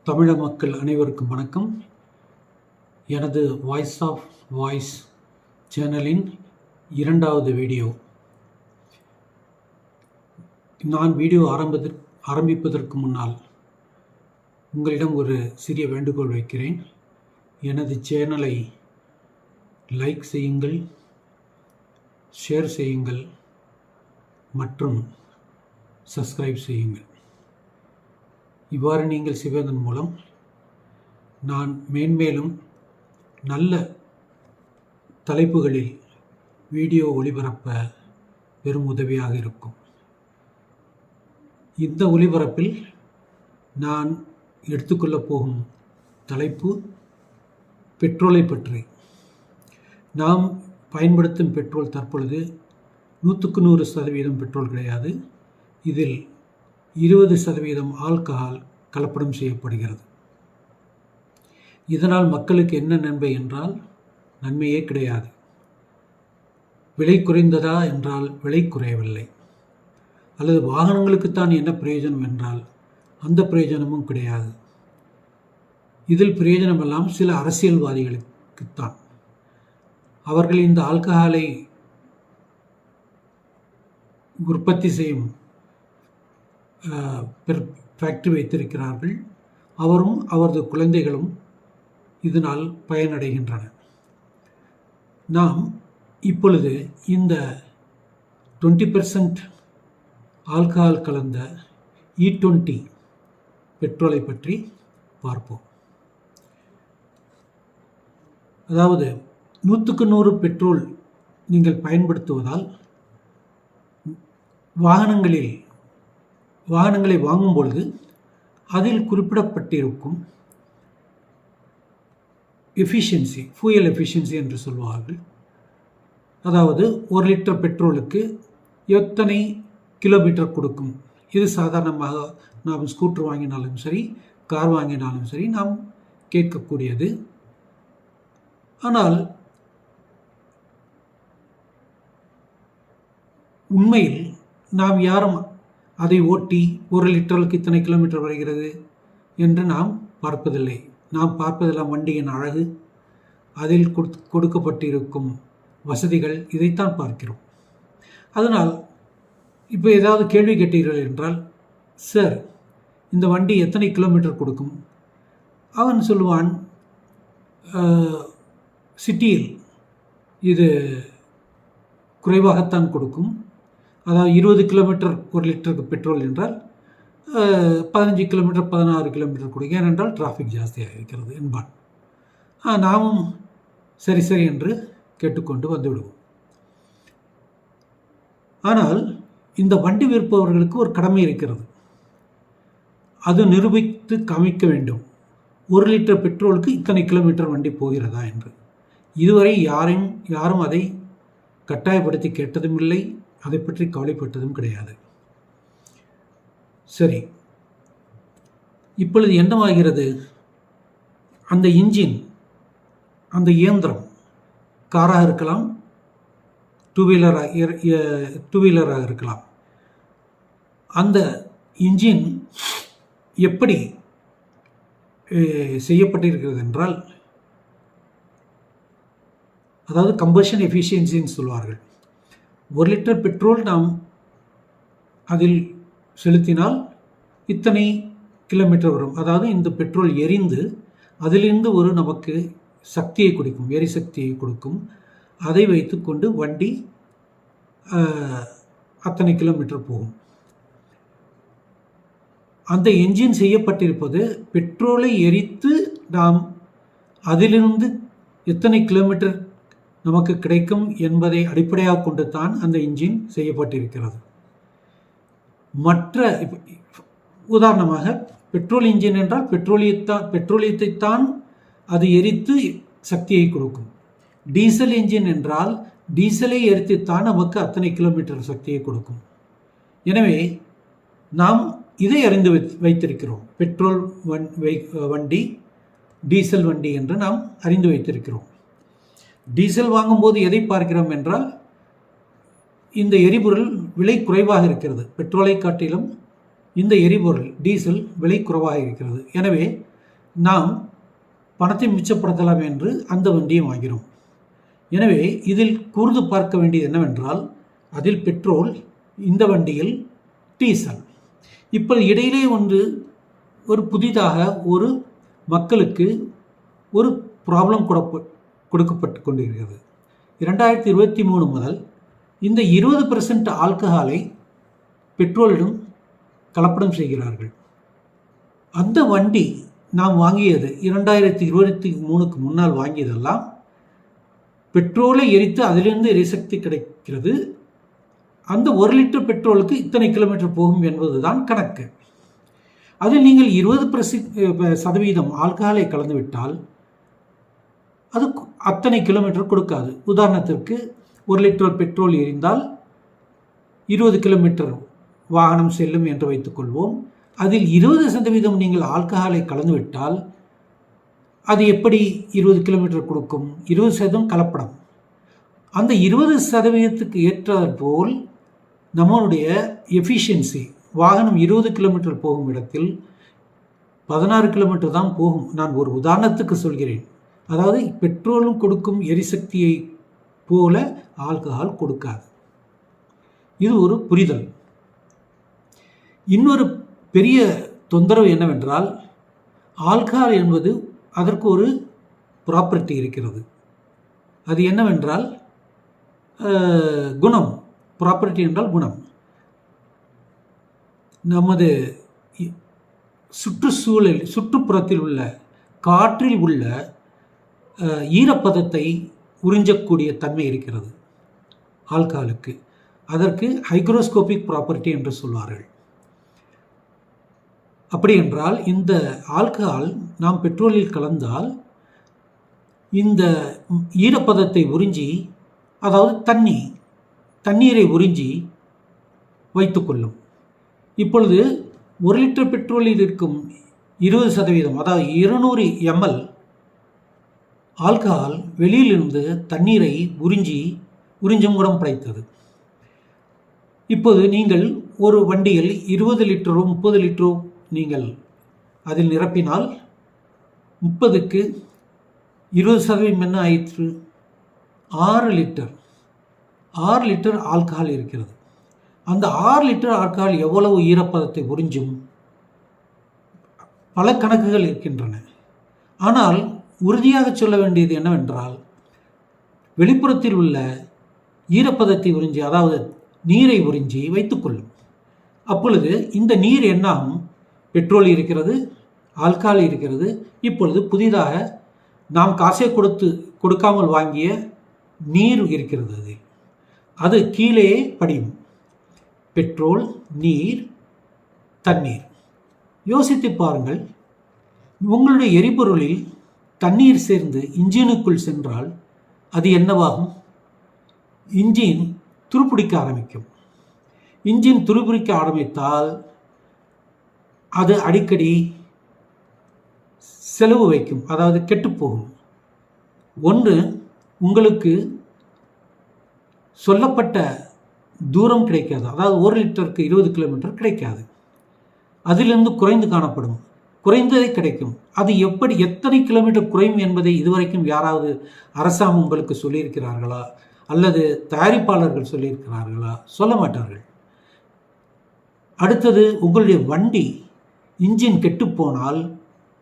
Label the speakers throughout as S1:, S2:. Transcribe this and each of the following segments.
S1: தமிழக மக்கள் அனைவருக்கும் வணக்கம். எனது வாய்ஸ் ஆஃப் வாய்ஸ் சேனலின் 2வது வீடியோ. நான் வீடியோ ஆரம்பிப்பதற்கு முன்னால் உங்களிடம் ஒரு சிறிய வேண்டுகோள் வைக்கிறேன். எனது சேனலை லைக் செய்யுங்கள், ஷேர் செய்யுங்கள் மற்றும் சப்ஸ்கிரைப் செய்யுங்கள். இவ்வாறு நீங்கள் செய்வதன் மூலம் நான் மேன்மேலும் நல்ல தலைப்புகளில் வீடியோ ஒளிபரப்ப பெரும் உதவியாக இருக்கும். இந்த ஒளிபரப்பில் நான் எடுத்துக்கொள்ளப் போகும் தலைப்பு பெட்ரோலை பற்றி. நாம் பயன்படுத்தும் பெட்ரோல் தற்பொழுது 100% பெட்ரோல் கிடையாது. இதில் 20% ஆல்கஹால் கலப்படம் செய்யப்படுகிறது. இதனால் மக்களுக்கு என்ன நன்மை என்றால் நன்மையே கிடையாது. விலை குறைந்ததா என்றால் விலை குறையவில்லை. அல்லது வாகனங்களுக்குத்தான் என்ன பிரயோஜனம் என்றால் அந்த பிரயோஜனமும் கிடையாது. இதில் பிரயோஜனமெல்லாம் சில அரசியல்வாதிகளுக்குத்தான். அவர்கள் இந்த ஆல்கஹாலை உற்பத்தி செய்யும் ஃபேக்டரி வைத்திருக்கிறார்கள். அவரும் அவரது குழந்தைகளும் இதனால் பயனடைகின்றன. நாம் இப்பொழுது இந்த 20% ஆல்கஹால் கலந்த E20 பெட்ரோலை பற்றி பார்ப்போம். அதாவது 100% பெட்ரோல் நீங்கள் பயன்படுத்துவதால் வாகனங்களை வாங்கும் பொழுது அதில் குறிப்பிடப்பட்டிருக்கும் எஃபிஷியன்சி, ஃபியூயல் எஃபிஷியன்சி என்று சொல்வார்கள். அதாவது 1 லிட்டர் பெட்ரோலுக்கு எத்தனை கிலோமீட்டர் கொடுக்கும். இது சாதாரணமாக நாம் ஸ்கூட்டர் வாங்கினாலும் சரி, கார் வாங்கினாலும் சரி நாம் கேட்கக்கூடியது. ஆனால் உண்மையில் நாம் யாரும் அதை ஓட்டி 1 லிட்டருக்கு இத்தனை கிலோமீட்டர் வருகிறது என்று நாம் பார்ப்பதில்லை. நாம் பார்ப்பதெல்லாம் வண்டியின் அழகு, அதில் கொடுக்கப்பட்டிருக்கும் வசதிகள், இதைத்தான் பார்க்கிறோம். அதனால் இப்போ ஏதாவது கேள்வி கேட்டீர்கள் என்றால், சார் இந்த வண்டி எத்தனை கிலோமீட்டர் கொடுக்கும்? அவன் சொல்லுவான், சிட்டியில் இது குறைவாகத்தான் கொடுக்கும். அதாவது 20 கிலோமீட்டர் 1 லிட்டருக்கு பெட்ரோல் என்றால் 15 கிலோமீட்டர் 16 கிலோமீட்டர் கொடுக்கும், ஏனென்றால் டிராஃபிக் ஜாஸ்தியாக இருக்கிறது என்பான். நாமும் சரி சரி என்று கேட்டுக்கொண்டு வந்துவிடுவோம். ஆனால் இந்த வண்டி விற்பவர்களுக்கு ஒரு கடமை இருக்கிறது. அது நிரூபித்து காமிக்க வேண்டும். 1 லிட்டர் பெட்ரோலுக்கு இத்தனை கிலோமீட்டர் வண்டி போகிறதா என்று. இதுவரை யாரும் அதை கட்டாயப்படுத்தி கேட்டதும் இல்லை, அதை பற்றி கவலைப்பட்டதும் கிடையாது. சரி, இப்பொழுது என்னவாகிறது? அந்த இன்ஜின், அந்த இயந்திரம் காராக இருக்கலாம், டூ வீலராக இருக்கலாம். அந்த இன்ஜின் எப்படி செய்யப்பட்டிருக்கிறது என்றால், அதாவது கம்பஷன் எஃபிஷியன்சின்னு சொல்வார்கள். 1 லிட்டர் பெட்ரோல் நாம் அதில் செலுத்தினால் இத்தனை கிலோமீட்டர் வரும். அதாவது இந்த பெட்ரோல் எரிந்து அதிலிருந்து ஒரு நமக்கு சக்தியை கொடுக்கும், எரிசக்தியை கொடுக்கும். அதை வைத்துக்கொண்டு வண்டி அத்தனை கிலோமீட்டர் போகும். அந்த என்ஜின் செய்யப்பட்டிருப்பது பெட்ரோலை எரித்து நாம் அதிலிருந்து எத்தனை கிலோமீட்டர் நமக்கு கிடைக்கும் என்பதை அடிப்படையாக கொண்டு தான் அந்த இன்ஜின் செய்யப்பட்டிருக்கிறது. உதாரணமாக பெட்ரோல் இன்ஜின் என்றால் பெட்ரோலியத்தைத்தான் அது எரித்து சக்தியை கொடுக்கும். டீசல் இன்ஜின் என்றால் டீசலை எரித்துத்தான் நமக்கு அத்தனை கிலோமீட்டர் சக்தியை கொடுக்கும். எனவே நாம் இதை அறிந்து வைத்திருக்கிறோம். பெட்ரோல் வண்டி, டீசல் வண்டி என்று நாம் அறிந்து வைத்திருக்கிறோம். டீசல் வாங்கும்போது எதை பார்க்கிறோம் என்றால், இந்த எரிபொருள் விலை குறைவாக இருக்கிறது. பெட்ரோலை காட்டிலும் இந்த எரிபொருள் டீசல் விலை குறைவாக இருக்கிறது. எனவே நாம் பணத்தை மிச்சப்படுத்தலாம் என்று அந்த வண்டியை வாங்கிறோம். எனவே இதில் கூர்ந்து பார்க்க வேண்டியது என்னவென்றால், அதில் பெட்ரோல், இந்த வண்டியில் டீசல். இப்போ இடையிலே ஒரு புதிதாக ஒரு மக்களுக்கு ஒரு ப்ராப்ளம் கொடுக்கப்பட்டு கொண்டிருக்கிறது. 2023 முதல் இந்த 20% ஆல்கஹாலை பெட்ரோலிடம் கலப்படம் செய்கிறார்கள். அந்த வண்டி நாம் வாங்கியது 2023க்கு முன்னால் வாங்கியதெல்லாம் பெட்ரோலை எரித்து அதிலிருந்து எரிசக்தி கிடைக்கிறது. அந்த 1 லிட்டர் பெட்ரோலுக்கு இத்தனை கிலோமீட்டர் போகும் என்பதுதான் கணக்கு. அதில் நீங்கள் 20% ஆல்கஹாலை கலந்துவிட்டால் அது அத்தனை கிலோமீட்டர் கொடுக்காது. உதாரணத்திற்கு 1 லிட்டர் பெட்ரோல் எரிந்தால் 20 கிலோமீட்டர் வாகனம் செல்லும் என்று வைத்துக்கொள்வோம். அதில் 20% நீங்கள் ஆல்கஹாலை கலந்துவிட்டால் அது எப்படி 20 கிலோமீட்டர் கொடுக்கும்? 20% கலப்படம். அந்த 20%க்கு ஏற்றாற்போல் நம்மளுடைய எஃபிஷியன்சி, வாகனம் 20 கிலோமீட்டர் போகும் இடத்தில் 16 கிலோமீட்டர் தான் போகும். நான் ஒரு உதாரணத்துக்கு சொல்கிறேன். அதாவது பெட்ரோலும் கொடுக்கும் எரிசக்தியை போல ஆல்கஹால் கொடுக்காது. இது ஒரு புரிதல். இன்னொரு பெரிய தொந்தரவு என்னவென்றால், ஆல்கஹால் என்பது அதற்கு ஒரு ப்ராப்பர்ட்டி இருக்கிறது. அது என்னவென்றால் குணம். ப்ராப்பர்ட்டி என்றால் குணம். நமது சுற்றுப்புறத்தில் உள்ள காற்றில் உள்ள ஈரப்பதத்தை உறிஞ்சக்கூடிய தன்மை இருக்கிறது ஆல்கஹாலுக்கு. அதற்கு ஹைக்ரோஸ்கோபிக் ப்ராப்பர்ட்டி என்று சொல்வார்கள். அப்படி என்றால் இந்த ஆல்கஹால் நாம் பெட்ரோலில் கலந்தால் இந்த ஈரப்பதத்தை உறிஞ்சி, அதாவது தண்ணீரை உறிஞ்சி வைத்துக்கொள்ளும். இப்பொழுது 1 லிட்டர் பெட்ரோலில் இருக்கும் 20%, அதாவது 200 ml ஆல்கஹால் வெளியிலிருந்து தண்ணீரை உறிஞ்சும் குணம் படைத்தது. இப்போது நீங்கள் ஒரு வண்டியில் 20 லிட்டரோ 30 லிட்டரோ நீங்கள் அதில் நிரப்பினால் 30க்கு 20% என்ன ஆயிற்று? 6 லிட்டர் ஆல்கஹால் இருக்கிறது. அந்த 6 லிட்டர் ஆல்கஹால் எவ்வளவு ஈரப்பதத்தை உறிஞ்சும்? பல கணக்குகள் இருக்கின்றன. ஆனால் உறுதியாக சொல்ல வேண்டியது என்னவென்றால், வெளிப்புறத்தில் உள்ள ஈரப்பதத்தை உறிஞ்சி, அதாவது நீரை உறிஞ்சி வைத்துக்கொள்ளும். அப்பொழுது இந்த நீர் என்னாகும்? பெட்ரோல் இருக்கிறது, ஆல்கஹால் இருக்கிறது. இப்பொழுது புதிதாக நாம் காசை கொடுக்காமல் வாங்கிய நீர் இருக்கிறது. அது கீழே படியும். பெட்ரோல், நீர், தண்ணீர். யோசித்து பாருங்கள். உங்களுடைய எரிபொருளில் தண்ணீர் சேர்ந்து இன்ஜினுக்குள் சென்றால் அது என்னவாகும்? இன்ஜின் துருப்பிடிக்க ஆரம்பிக்கும். இன்ஜின் துருப்பிடிக்க ஆரம்பித்தால் அது அடிக்கடி செலவு வைக்கும், அதாவது கெட்டுப்போகும். ஒன்று, உங்களுக்கு சொல்லப்பட்ட தூரம் கிடைக்காது. அதாவது 1 லிட்டருக்கு 20 கிலோமீட்டர் கிடைக்காது. அதிலிருந்து குறைந்து காணப்படும். குறைந்ததே கிடைக்கும். அது எத்தனை கிலோமீட்டர் குறையும் என்பதை இதுவரைக்கும் யாராவது அரசாங்கம் உங்களுக்கு சொல்லியிருக்கிறார்களா? அல்லது தயாரிப்பாளர்கள் சொல்லியிருக்கிறார்களா? சொல்ல மாட்டார்கள். அடுத்தது, உங்களுடைய வண்டி இன்ஜின் கெட்டுப்போனால்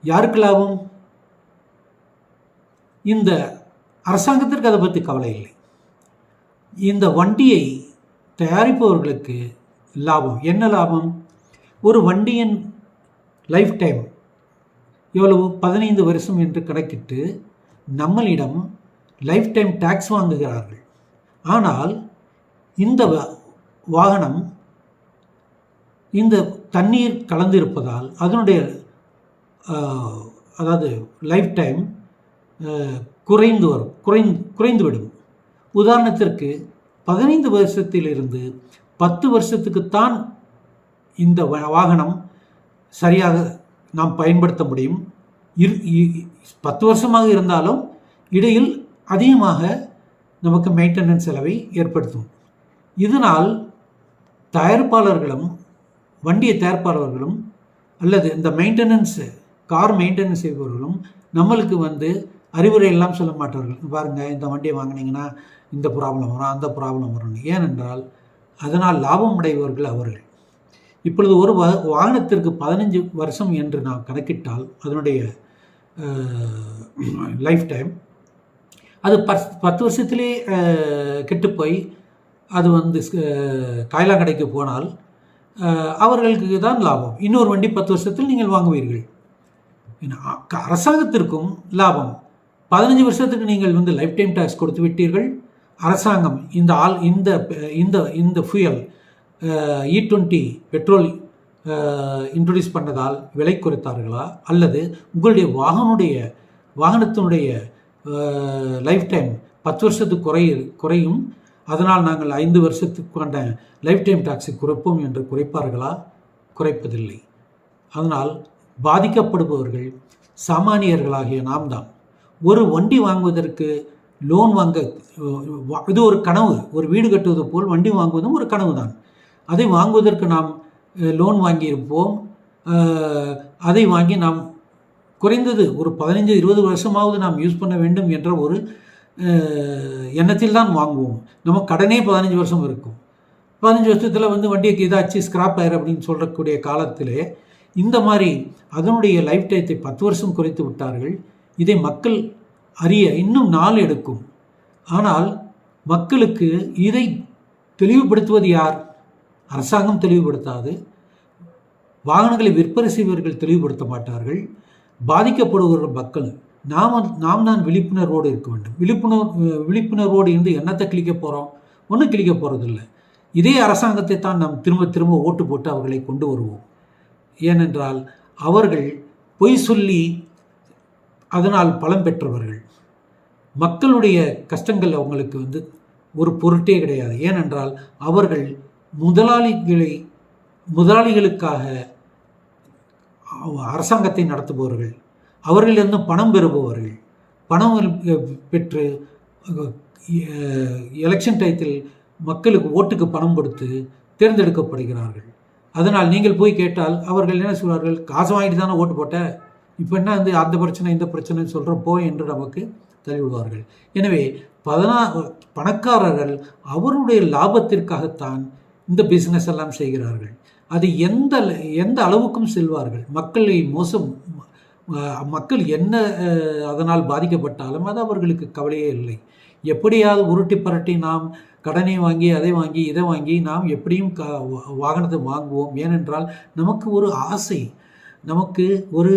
S1: யாருக்கு லாபம்? இந்த அரசாங்கத்திற்கு அதை பற்றி கவலை இல்லை. இந்த வண்டியை தயாரிப்பவர்களுக்கு லாபம். என்ன லாபம்? ஒரு வண்டியின் லைஃப் டைம் எவ்வளவு? 15 வருஷம் என்று கணக்கிட்டு நம்மளிடம் லைஃப் டைம் டேக்ஸ் வாங்குகிறார்கள். ஆனால் இந்த வாகனம் இந்த தண்ணீர் கலந்திருப்பதால் அதனுடைய அதாவது லைஃப் டைம் குறைந்துவிடும். உதாரணத்திற்கு 15 வருஷத்திலிருந்து 10 வருஷத்துக்குத்தான் இந்த வாகனம் சரியாக நாம் பயன்படுத்த முடியும். 10 வருஷமாக இருந்தாலும் இடையில் அதிகமாக நமக்கு மெயின்டெனன்ஸ் செலவை ஏற்படுத்தும். இதனால் வண்டியை தயாரிப்பாளர்களும் அல்லது இந்த மெயின்டெனன்ஸ் கார் மெயின்டெனன்ஸ் செய்பவர்களும் நம்மளுக்கு வந்து அறிவுரை எல்லாம் சொல்ல மாட்டார்கள். பாருங்கள், இந்த வண்டியை வாங்கினீங்கன்னா இந்த ப்ராப்ளம் வரும், அந்த ப்ராப்ளம் வரும். ஏனென்றால் அதனால் லாபம் அடைபவர்கள் அவர்கள். இப்பொழுது ஒரு வாகனத்திற்கு 15 வருஷம் என்று நாம் கணக்கிட்டால் அதனுடைய லைஃப் டைம் அது 10 வருஷத்திலே கெட்டுப்போய் அது வந்து காய்லாங்கடைக்கு போனால் அவர்களுக்கு தான் லாபம். இன்னொரு வண்டி 10 வருஷத்தில் நீங்கள் வாங்குவீர்கள். அரசாங்கத்திற்கும் லாபம். 15 வருஷத்துக்கு நீங்கள் வந்து லைஃப் டைம் டேக்ஸ் கொடுத்து விட்டீர்கள். அரசாங்கம் இந்த ஃபியூயல் E20 பெட்ரோல் இன்ட்ரடியூஸ் பண்ணதால் விலை குறைத்தார்களா, அல்லது உங்களுடைய வாகனத்தினுடைய லைஃப் டைம் 10 வருஷத்துக்கு குறையும், அதனால் நாங்கள் 5 வருஷத்துக்கான லைஃப் டைம் டாக்ஸை குறைப்போம் என்று குறைப்பார்களா? குறைப்பதில்லை. அதனால் பாதிக்கப்படுபவர்கள் சாமானியர்களாகிய நாம் தான். ஒரு வண்டி வாங்குவதற்கு லோன் வாங்க இது ஒரு கனவு. ஒரு வீடு கட்டுவது போல் வண்டி வாங்குவதும் ஒரு கனவு தான். அதை வாங்குவதற்கு நாம் லோன் வாங்கியிருப்போம். அதை வாங்கி நாம் குறைந்தது ஒரு 15-20 வருஷமாவது நாம் யூஸ் பண்ண வேண்டும் என்ற ஒரு எண்ணத்தில் தான் வாங்குவோம். நம்ம கடனே 15 வருஷம் இருக்கும். 15 வருஷத்தில் வந்து வண்டிக்கு இதாச்சு ஸ்கிராப் ஆயிரு அப்படின்னு சொல்லக்கூடிய காலத்திலே இந்த மாதிரி அதனுடைய லைஃப் டைத்தை 10 வருஷம் குறைத்து விட்டார்கள். இதை மக்கள் அறிய இன்னும் நாள் எடுக்கும். ஆனால் மக்களுக்கு இதை தெளிவுபடுத்துவது யார்? அரசாங்கம் தெளிவுபடுத்தாது. வாகனங்களை விற்பனை செய்வர்கள் தெளிவுபடுத்த மாட்டார்கள். பாதிக்கப்படுபவர்கள் மக்கள். நாம் தான் விழிப்புணர்வோடு இருக்க வேண்டும். விழிப்புணர்வோடு இருந்து என்னத்தை கிளிக்க போகிறோம்? ஒன்றும் கிளிக்க போகிறதில்லை. இதே அரசாங்கத்தை தான் நாம் திரும்ப திரும்ப ஓட்டு போட்டு அவர்களை கொண்டு வருவோம். ஏனென்றால் அவர்கள் பொய் சொல்லி அதனால் பலம் பெற்றவர்கள். மக்களுடைய கஷ்டங்கள் அவங்களுக்கு வந்து ஒரு பொருட்டே கிடையாது. ஏனென்றால் அவர்கள் முதலாளிகளுக்காக அரசாங்கத்தை நடத்துபவர்கள். அவர்களிலிருந்து பணம் பெறுபவர்கள். பணம் பெற்று எலெக்ஷன் டயத்தில் மக்களுக்கு ஓட்டுக்கு பணம் கொடுத்து தேர்ந்தெடுக்கப்படுகிறார்கள். அதனால் நீங்கள் போய் கேட்டால் அவர்கள் என்ன சொல்வார்கள்? காசு வாங்கிட்டு தானே ஓட்டு போட்ட, இப்போ என்ன வந்து அந்த பிரச்சனை இந்த பிரச்சனை சொல்கிறப்போ என்று நமக்கு தள்ளிவிடுவார்கள். எனவே பணக்காரர்கள் அவருடைய லாபத்திற்காகத்தான் இந்த பிஸ்னஸ் எல்லாம் செய்கிறார்கள். அது எந்த அளவுக்கும் செல்வார்கள். மக்கள் என்ன அதனால் பாதிக்கப்பட்டாலும் அது அவர்களுக்கு கவலையே இல்லை. எப்படியாவது உருட்டி பரட்டி நாம் கடனை வாங்கி அதை வாங்கி இதை வாங்கி நாம் எப்படியும் வாகனத்தை வாங்குவோம். ஏனென்றால் நமக்கு ஒரு ஆசை, நமக்கு ஒரு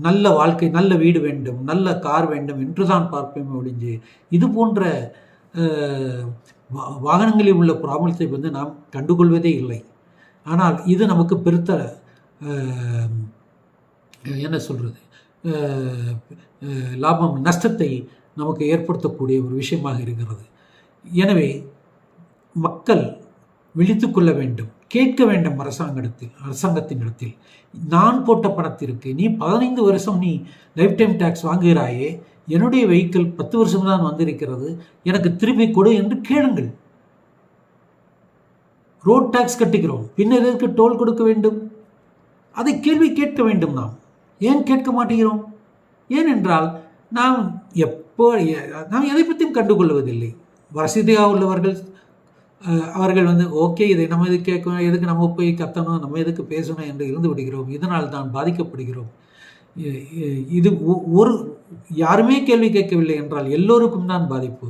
S1: நல்ல வாழ்க்கை, நல்ல வீடு வேண்டும், நல்ல கார் வேண்டும் என்று தான் பார்ப்போமே ஒழிஞ்சு இது போன்ற வாகனங்களில் உள்ள ப்ராப்ளத்தை வந்து நாம் கண்டுகொள்வதே இல்லை. ஆனால் இது நமக்கு பெருத்த என்ன சொல்கிறது லாபம் நஷ்டத்தை நமக்கு ஏற்படுத்தக்கூடிய ஒரு விஷயமாக இருக்கிறது. எனவே மக்கள் விழித்து கொள்ள வேண்டும், கேட்க வேண்டும் அரசாங்கத்தின் இடத்தில். நான் போட்ட பணத்திற்கு நீ 15 வருஷம் நீ லைஃப் டைம் டேக்ஸ் வாங்குகிறாயே, என்னுடைய வெஹிக்கிள் 10 வருஷம் தான் வந்திருக்கிறது, எனக்கு திருப்பி கொடு என்று கேளுங்கள். ரோட் டேக்ஸ் கட்டுகிறோம், பின்னர் எதற்கு டோல் கொடுக்க வேண்டும்? அதை கேள்வி கேட்க வேண்டும். நாம் ஏன் கேட்க மாட்டேங்கிறோம்? ஏனென்றால் நாம் எதை பற்றியும் கண்டுகொள்வதில்லை. வசதியாக உள்ளவர்கள் அவர்கள் வந்து ஓகே, இதை நம்ம எதுக்கு கேட்கணும், எதுக்கு நம்ம போய் கத்தணும், நம்ம எதுக்கு பேசணும் என்று இருந்து விடுகிறோம். இதனால் தான் பாதிக்கப்படுகிறோம். இது யாருமே கேள்வி கேட்கவில்லை என்றால் எல்லோருக்கும் தான் பாதிப்பு.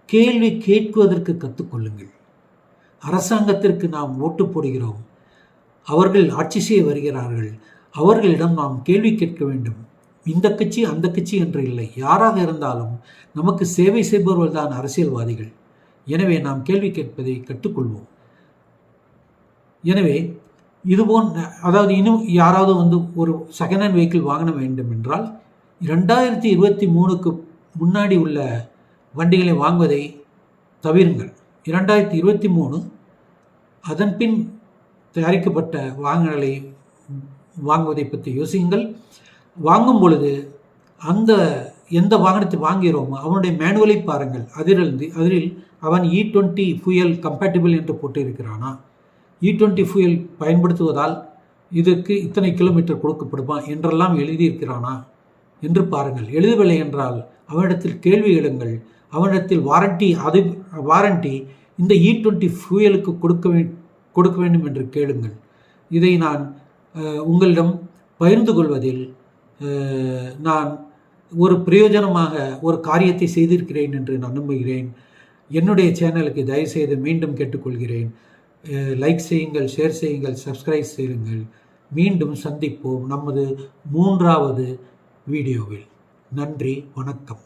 S1: கேள்வி கேட்குவதற்கு கற்றுக்கொள்ளுங்கள். அரசாங்கத்திற்கு நாம் ஓட்டு போடுகிறோம், அவர்கள் ஆட்சி செய்ய வருகிறார்கள், அவர்களிடம் நாம் கேள்வி கேட்க வேண்டும். இந்த கட்சி அந்த கட்சி என்று இல்லை, யாராக இருந்தாலும் நமக்கு சேவை செய்பவர்கள் தான் அரசியல்வாதிகள். எனவே நாம் கேள்வி கேட்பதை கற்றுக்கொள்வோம். எனவே அதாவது இன்னும் யாராவது வந்து ஒரு செகண்ட் ஹேண்ட் வெஹிக்கிள் வாங்க வேண்டும் என்றால் 2023க்கு முன்னாடி உள்ள வண்டிகளை வாங்குவதை தவிருங்கள். 2023 அதன் பின் தயாரிக்கப்பட்ட வாகனங்களை வாங்குவதை பற்றி யோசியுங்கள். வாங்கும் பொழுது எந்த வாகனத்தை வாங்குகிறோமோ அவனுடைய மேனுவலை பாருங்கள். அதில் அவன் E20 ஃபியூயல் கம்பேட்டிபிள் என்று போட்டு இருக்கிறானா? E20 ஃபியூயல் பயன்படுத்துவதால் இதற்கு இத்தனை கிலோமீட்டர் கொடுக்கப்படுமா என்றெல்லாம் எழுதியிருக்கிறானா என்று பாருங்கள். எழுதவில்லை என்றால் அவனிடத்தில் கேள்வி எழுங்கள். அவனிடத்தில் வாரண்டி இந்த E20 ஃபியூயலுக்கு கொடுக்க வேண்டும் என்று கேளுங்கள். இதை நான் உங்களிடம் பகிர்ந்து கொள்வதில் நான் ஒரு பிரயோஜனமாக ஒரு காரியத்தை செய்திருக்கிறேன் என்று நான் நம்புகிறேன். என்னுடைய சேனலுக்கு தயவுசெய்து மீண்டும் கேட்டுக்கொள்கிறேன். லைக் செய்யுங்கள், ஷேர் செய்யுங்கள், சப்ஸ்கிரைப் செய்யுங்கள். மீண்டும் சந்திப்போம் நமது 3வது வீடியோவில். நன்றி, வணக்கம்.